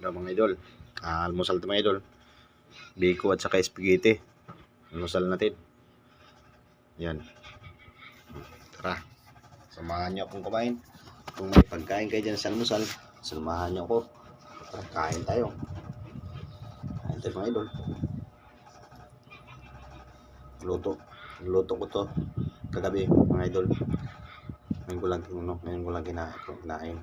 Hello mga idol. Almusal ito mga idol. Biko at saka spaghetti. Almusal natin. Yan. Tara. Samahan nyo akong kumain. Kung may pagkain kayo dyan sa almusal, samahan nyo ako. Tara, kain tayo. Kain tayo mga idol. Luto ko to kagabi mga idol. Ngayon ko lang kinain.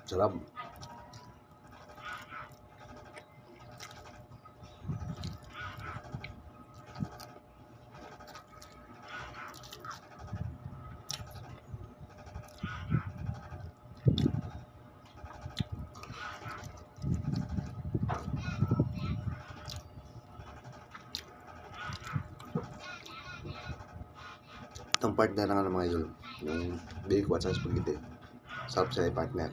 Sarap. Itong partner ng mga idol, yung biko at sa spaghetti. Sarap sila yung partner.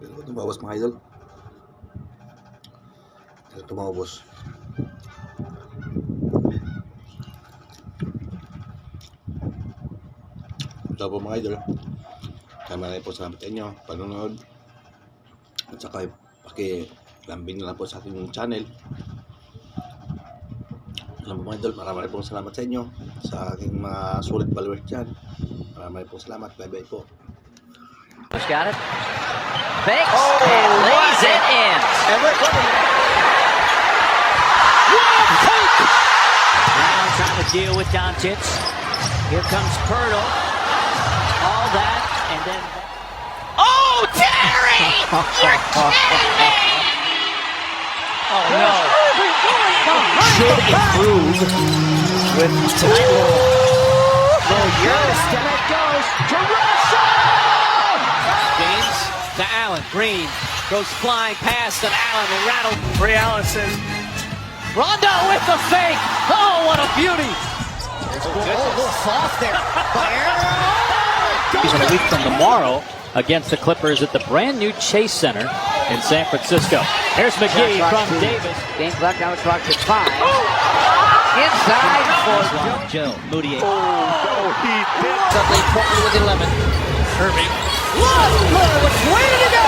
Ito tumabos mga idol. Ito tumabos. Ito po mga idol. Maraming po salamat sa inyo panonood. At saka pakilambing na lang po sa ating channel. Alam po mga idol, maraming po salamat sa inyo sa aking mga sulit followers dyan. Maraming po salamat. Bye bye po. Got it. Fakes and lays it in. Now trying to deal with Doncic. Here comes Pirtle. All that and then. Oh, Terry! You're kidding me! Oh no! Should improve with tonight. Step it goes to Russell. James to Allen. Green goes flying past to Allen and rattled. Ray Allison. Rondo with the fake. Oh, what a beauty. A little soft there. He's a week from tomorrow against the Clippers at the brand new Chase Center in San Francisco. Here's McGee from Davis. Game clock now, it's locked at 5. Inside for Joe Moutier. Suddenly Portland with 11. Irving. Look, which way to go?